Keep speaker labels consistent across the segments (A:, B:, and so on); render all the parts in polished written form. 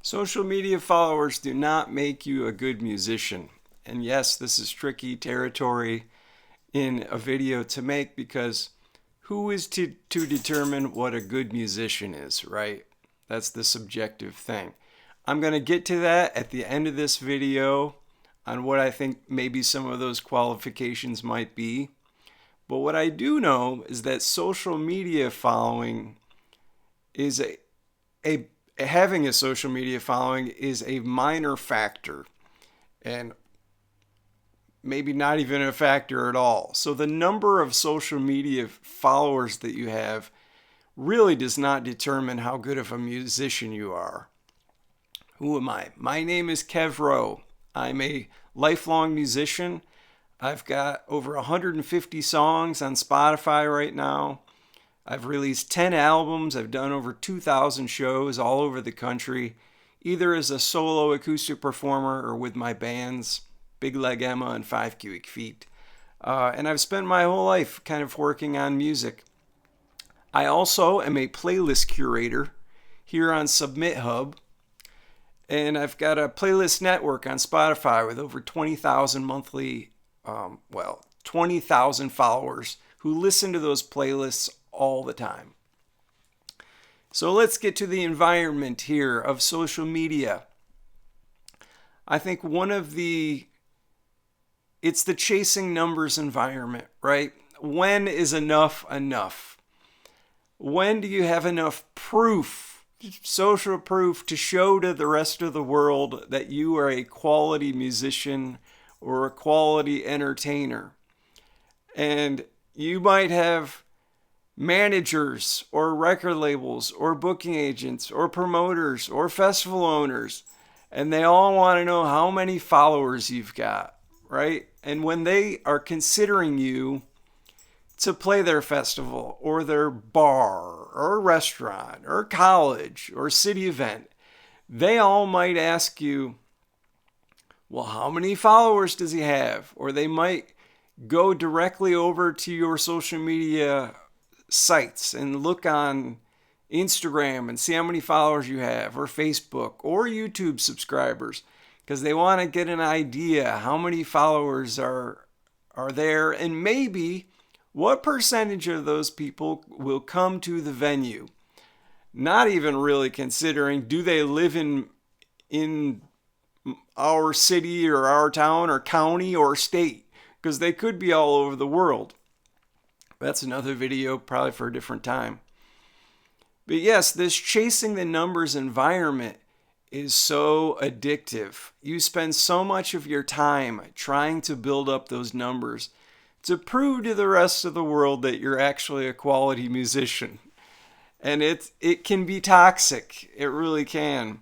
A: Social media followers do not make you a good musician. And yes, this is tricky territory in a video to make because who is to determine what a good musician is, right? That's the subjective thing. I'm going to get to that at the end of this video on what I think maybe some of those qualifications might be. But what I do know is that social media following is having a social media following is a minor factor and maybe not even a factor at all. So the number of social media followers that you have really does not determine how good of a musician you are. Who am I? My name is Kev Rowe. I'm a lifelong musician. I've got over 150 songs on Spotify right now. I've released 10 albums. I've done over 2,000 shows all over the country, either as a solo acoustic performer or with my bands, Big Leg Emma and 5 Cubic Feet. And I've spent my whole life kind of working on music. I also am a playlist curator here on Submit Hub. And I've got a playlist network on Spotify with over 20,000 monthly, 20,000 followers who listen to those playlists all the time. So let's get to the environment here of social media. I think it's the chasing numbers environment, right? When is enough enough? When do you have enough proof, social proof, to show to the rest of the world that you are a quality musician or a quality entertainer? And you might have managers or record labels or booking agents or promoters or festival owners, and they all want to know how many followers you've got, right? And when they are considering you to play their festival or their bar or restaurant or college or city event, they all might ask you, well, how many followers does he have? Or they might go directly over to your social media sites and look on Instagram and see how many followers you have, or Facebook or YouTube subscribers, because they want to get an idea how many followers are there, and maybe what percentage of those people will come to the venue. Not even really considering, do they live in our city or our town or county or state, because they could be all over the world. That's another video probably for a different time. But yes, this chasing the numbers environment is so addictive. You spend so much of your time trying to build up those numbers to prove to the rest of the world that you're actually a quality musician. And it can be toxic. It really can.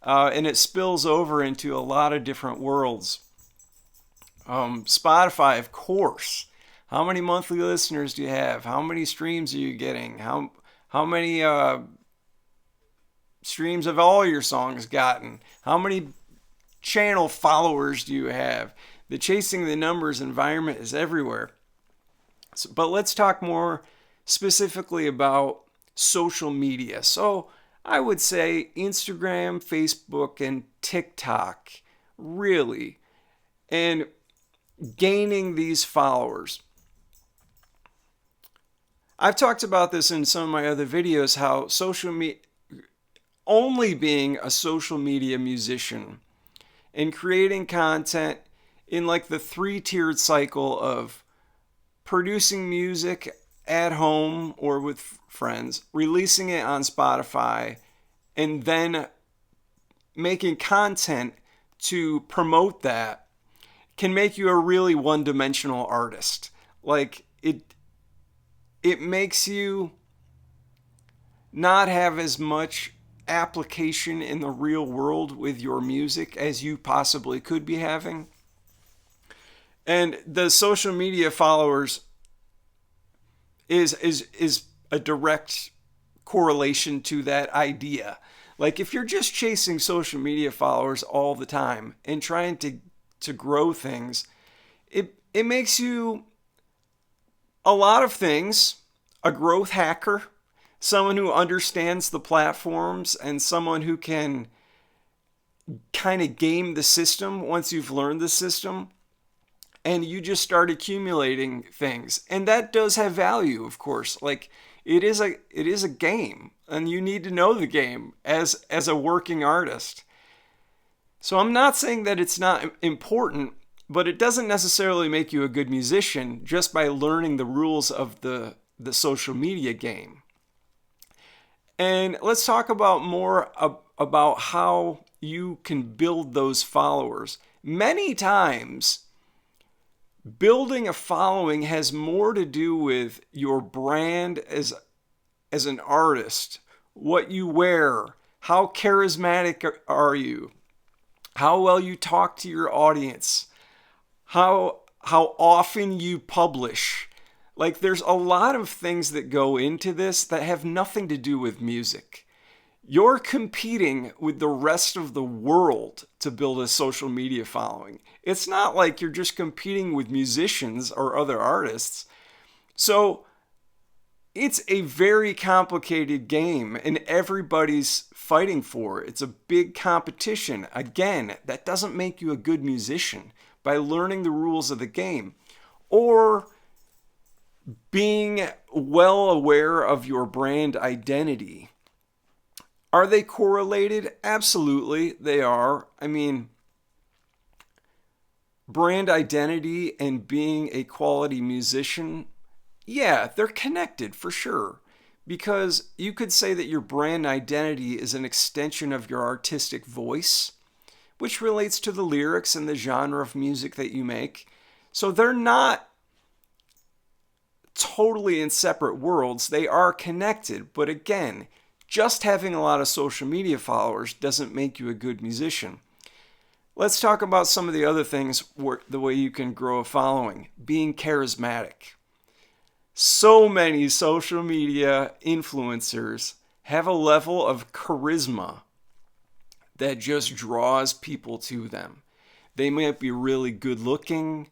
A: And it spills over into a lot of different worlds. Spotify, of course. How many monthly listeners do you have? How many streams are you getting? How many streams have all your songs gotten? How many channel followers do you have? The chasing the numbers environment is everywhere. But let's talk more specifically about social media. So I would say Instagram, Facebook, and TikTok, really, and gaining these followers. I've talked about this in some of my other videos, how only being a social media musician and creating content in like the 3-tiered cycle of producing music at home or with friends, releasing it on Spotify, and then making content to promote that can make you a really one-dimensional artist. Like it makes you not have as much application in the real world with your music as you possibly could be having. And the social media followers is a direct correlation to that idea. Like if you're just chasing social media followers all the time and trying to grow things, it makes you a lot of things: a growth hacker, someone who understands the platforms, and someone who can kind of game the system once you've learned the system, and you just start accumulating things. And that does have value, of course. Like it is a game, and you need to know the game as a working artist. So I'm not saying that it's not important, but it doesn't necessarily make you a good musician just by learning the rules of the social media game. And let's talk about more about how you can build those followers. Many times, building a following has more to do with your brand as an artist, what you wear, how charismatic are you, how well you talk to your audience, how often you publish. Like there's a lot of things that go into this that have nothing to do with music. You're competing with the rest of the world to build a social media following. It's not like you're just competing with musicians or other artists. So it's a very complicated game, and everybody's fighting for it. It's a big competition. Again, that doesn't make you a good musician by learning the rules of the game or being well aware of your brand identity. Are they correlated? Absolutely, they are. I mean, brand identity and being a quality musician, yeah, they're connected for sure. Because you could say that your brand identity is an extension of your artistic voice, which relates to the lyrics and the genre of music that you make. So they're not totally in separate worlds. They are connected. But again, just having a lot of social media followers doesn't make you a good musician. Let's talk about some of the other things, the way you can grow a following. Being charismatic. So many social media influencers have a level of charisma that just draws people to them. They might be really good looking,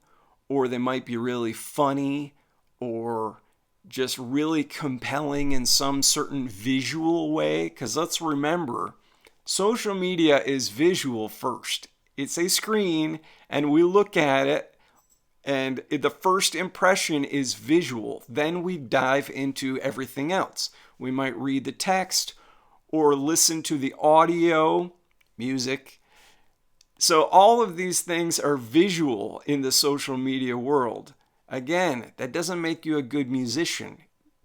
A: or they might be really funny, or just really compelling in some certain visual way. Because let's remember, social media is visual first. It's a screen, and we look at it, and the first impression is visual. Then we dive into everything else. We might read the text or listen to the audio, music. So all of these things are visual in the social media world. Again, that doesn't make you a good musician.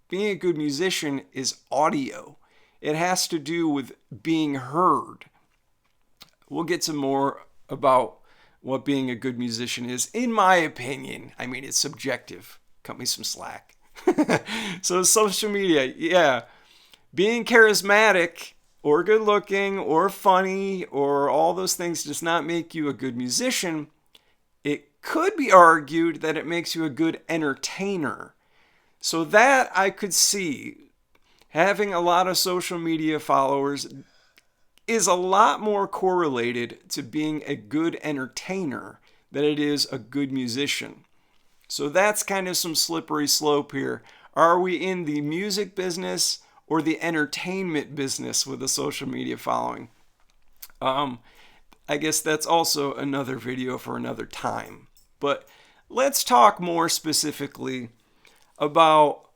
A: Being a good musician is audio. It has to do with being heard. We'll get to more about what being a good musician is, in my opinion. I mean, it's subjective. Cut me some slack. So social media, yeah. Being charismatic or good looking or funny or all those things does not make you a good musician. It could be argued that it makes you a good entertainer. So that I could see. Having a lot of social media followers is a lot more correlated to being a good entertainer than it is a good musician. So that's kind of some slippery slope here. Are we in the music business or the entertainment business with a social media following? I guess that's also another video for another time. But let's talk more specifically about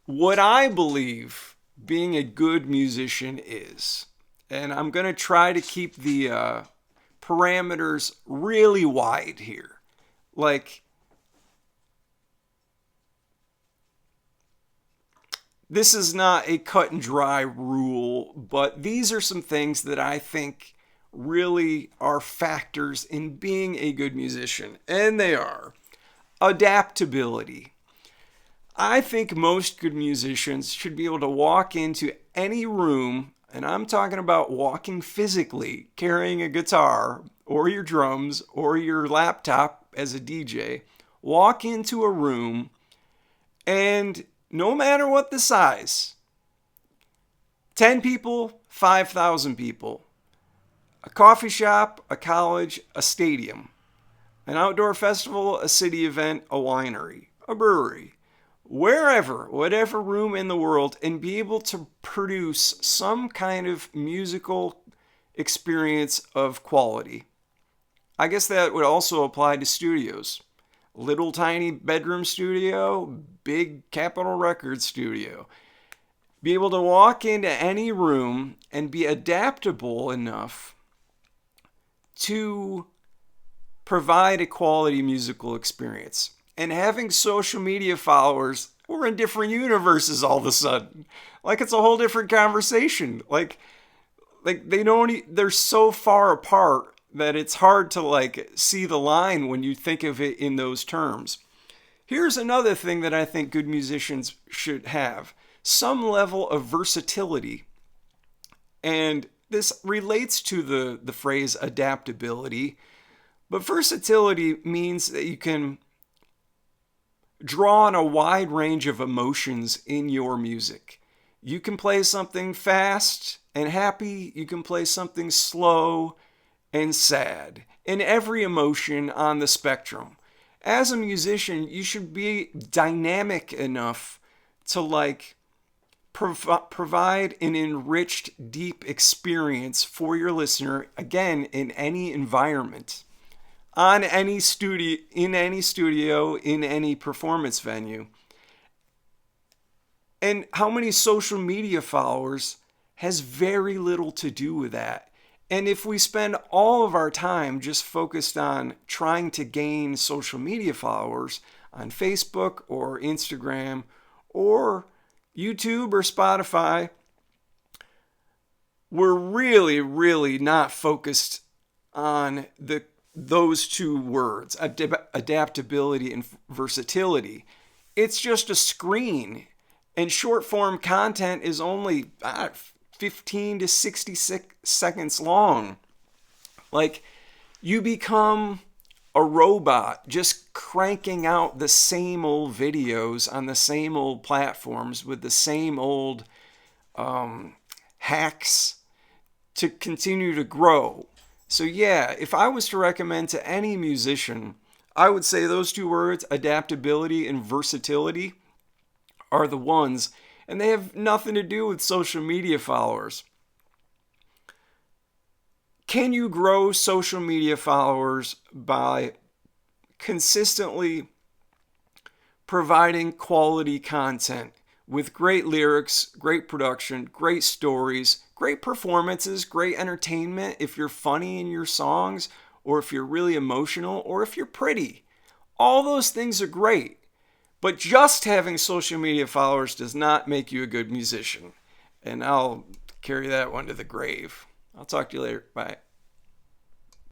A: what I believe being a good musician is. And I'm going to try to keep the parameters really wide here. Like, this is not a cut and dry rule, but these are some things that I think really are factors in being a good musician. And they are adaptability. I think most good musicians should be able to walk into any room, and I'm talking about walking physically, carrying a guitar or your drums or your laptop as a DJ, walk into a room, and no matter what the size, 10 people, 5,000 people, a coffee shop, a college, a stadium, an outdoor festival, a city event, a winery, a brewery, wherever, whatever room in the world, and be able to produce some kind of musical experience of quality. I guess that would also apply to studios. Little tiny bedroom studio, big Capitol Records studio. Be able to walk into any room and be adaptable enough to provide a quality musical experience. And having social media followers, we're in different universes all of a sudden. Like it's a whole different conversation. Like they're so far apart that it's hard to like see the line when you think of it in those terms. Here's another thing that I think good musicians should have: some level of versatility. And this relates to the phrase adaptability, but versatility means that you can draw on a wide range of emotions in your music. You can play something fast and happy, you can play something slow and sad, in every emotion on the spectrum. As a musician, you should be dynamic enough to like provide an enriched, deep experience for your listener, again, in any environment, on any studio, in any performance venue. And how many social media followers has very little to do with that. And if we spend all of our time just focused on trying to gain social media followers on Facebook or Instagram or YouTube or Spotify, we're really, really not focused on those two words, adaptability and versatility. It's just a screen, and short form content is only 15 to 66 seconds long. Like, you become a robot just cranking out the same old videos on the same old platforms with the same old hacks to continue to grow. So yeah, if I was to recommend to any musician, I would say those two words, adaptability and versatility, are the ones, and they have nothing to do with social media followers. Can you grow social media followers by consistently providing quality content with great lyrics, great production, great stories, great performances, great entertainment if you're funny in your songs, or if you're really emotional, or if you're pretty? All those things are great. But just having social media followers does not make you a good musician. And I'll carry that one to the grave. I'll talk to you later. Bye.